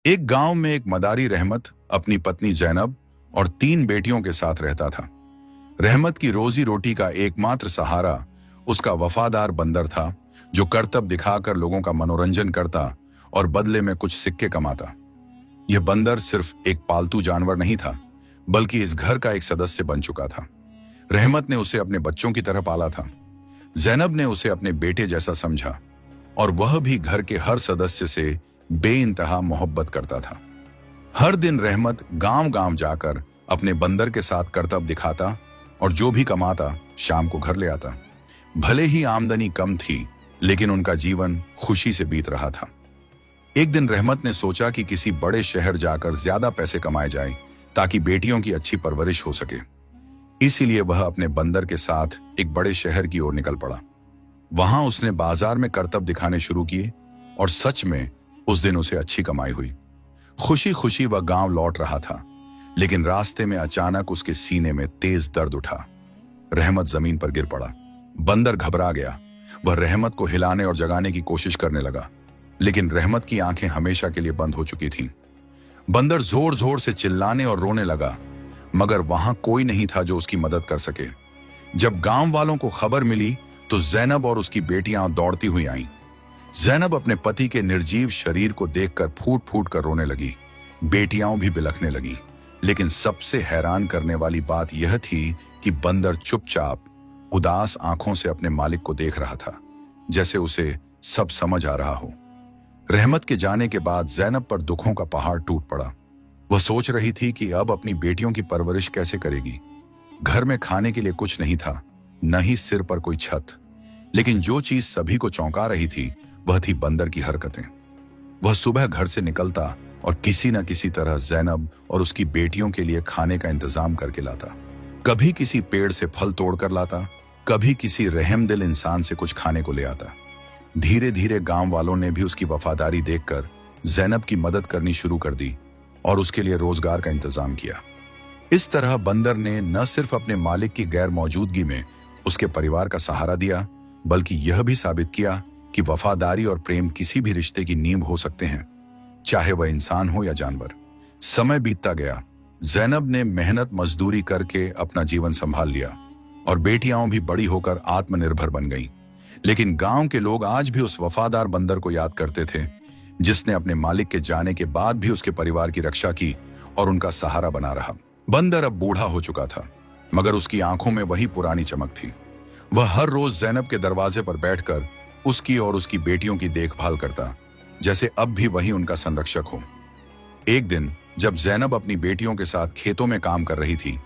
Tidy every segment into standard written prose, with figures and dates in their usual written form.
एक गांव में एक मदारी रहमत अपनी पत्नी जैनब और 3 बेटियों के साथ रहता था। रहमत की रोजी रोटी का एकमात्र सहारा उसका वफादार बंदर था, जो करतब दिखाकर लोगों का मनोरंजन करता और बदले में कुछ सिक्के कमाता। यह बंदर सिर्फ एक पालतू जानवर नहीं था, बल्कि इस घर का एक सदस्य बन चुका था। रहमत ने उसे अपने बच्चों की तरह पाला था। जैनब ने उसे अपने बेटे जैसा समझा और वह भी घर के हर सदस्य से बेइंतहा मोहब्बत करता था। हर दिन रहमत गांव-गांव जाकर अपने बंदर के साथ करतब दिखाता और जो भी कमाता शाम को घर ले आता। भले ही आमदनी कम थी, लेकिन उनका जीवन खुशी से बीत रहा था। एक दिन रहमत ने सोचा कि किसी बड़े शहर जाकर ज्यादा पैसे कमाए जाएं, ताकि बेटियों की अच्छी परवरिश हो सके। इसीलिए वह अपने बंदर के साथ एक बड़े शहर की ओर निकल पड़ा। वहां उसने बाजार में करतब दिखाने शुरू किए और सच में उस दिन उसे अच्छी कमाई हुई। खुशी खुशी वह गांव लौट रहा था, लेकिन रास्ते में अचानक उसके सीने में तेज दर्द उठा। रहमत जमीन पर गिर पड़ा। बंदर घबरा गया। वह रहमत को हिलाने और जगाने की कोशिश करने लगा, लेकिन रहमत की आंखें हमेशा के लिए बंद हो चुकी थीं। बंदर जोर जोर से चिल्लाने और रोने लगा, मगर वहां कोई नहीं था जो उसकी मदद कर सके। जब गांव वालों को खबर मिली तो जैनब और उसकी बेटियां दौड़ती हुई आईं। जैनब अपने पति के निर्जीव शरीर को देखकर फूट फूट कर रोने लगी। बेटियां भी बिलखने लगी। लेकिन सबसे हैरान करने वाली बात यह थी कि बंदर चुपचाप उदास आंखों से अपने मालिक को देख रहा था, जैसे उसे सब समझ आ रहा हो। रहमत के जाने के बाद जैनब पर दुखों का पहाड़ टूट पड़ा। वह सोच रही थी कि अब अपनी बेटियों की परवरिश कैसे करेगी। घर में खाने के लिए कुछ नहीं था, न ही सिर पर कोई छत। लेकिन जो चीज सभी को चौंका रही थी वह थी बंदर की हरकतें। वह सुबह घर से निकलता और किसी न किसी तरह जैनब और उसकी बेटियों के लिए खाने का इंतजाम करके लाता। कभी किसी पेड़ से फल तोड़कर लाता, कभी किसी रहमदिल इंसान से कुछ खाने को ले आता। धीरे धीरे गांव वालों ने भी उसकी वफादारी देखकर जैनब की मदद करनी शुरू कर दी और उसके लिए रोजगार का इंतजाम किया। इस तरह बंदर ने न सिर्फ अपने मालिक की गैर मौजूदगी में उसके परिवार का सहारा दिया, बल्कि यह भी साबित किया कि वफादारी और प्रेम किसी भी रिश्ते की नींव हो सकते हैं, चाहे वह इंसान हो या जानवर। समय बीतता गया। जैनब ने मेहनत मजदूरी करके अपना जीवन संभाल लिया और बेटियां भी बड़ी होकर आत्मनिर्भर बन गईं। लेकिन गांव के लोग आज भी उस वफादार बंदर को याद करते थे, जिसने अपने मालिक के जाने के बाद भी उसके परिवार की रक्षा की और उनका सहारा बना रहा। बंदर अब बूढ़ा हो चुका था, मगर उसकी आंखों में वही पुरानी चमक थी। वह हर रोज जैनब के दरवाजे पर बैठकर उसकी और उसकी बेटियों की देखभाल करता, जैसे अब भी वही उनका संरक्षक हो। एक दिन जब जैनब अपनी बेटियों के साथ खेतों में काम कर रही थी,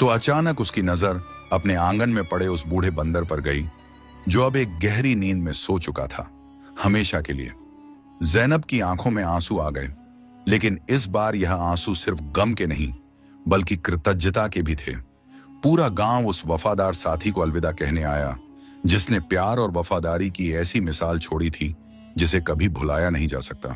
तो अचानक उसकी नजर अपने आंगन में पड़े उस बूढ़े बंदर पर गई, जो अब एक गहरी नींद में सो चुका था, हमेशा के लिए। जैनब की आंखों में आंसू आ गए, लेकिन इस बार यह आंसू सिर्फ गम के नहीं, बल्कि कृतज्ञता के भी थे। पूरा गांव उस वफादार साथी को अलविदा कहने आया, जिसने प्यार और वफादारी की ऐसी मिसाल छोड़ी थी जिसे कभी भुलाया नहीं जा सकता।